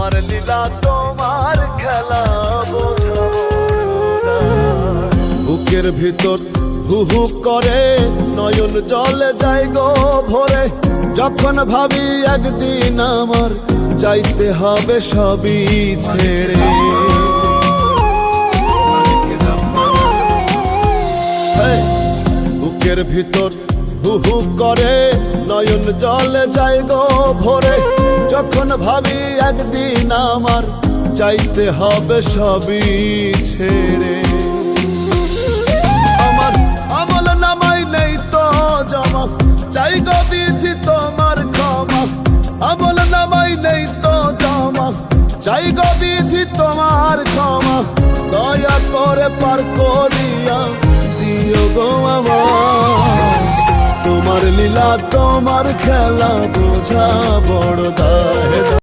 তোমার লীলা তোমার খেলা বোঝা বড় দায়। বুকের ভিতর হু হু করে নয়ন জলে যায় গো ভরে, যখন ভাবি একদিন আমার যাইতে হবে সবই ছেড়ে। বুকের ভিতর হু হু করে নয়ন জলে যায় গো ভরে, যখন ভাবি একদিন আমার যাইতে হবে সবই ছেড়ে। আমার আমল নামাই নেই তো জমা, চাই গো বিধি তোমার ক্ষমা। আমল নামাই নেই তো জমা, চাই গো বিধি তোমার ক্ষমা। দয়া করে পার করিয়া দিও গো আমার, তোমার লীলা তোমার খেলা বোঝা বড় দায়।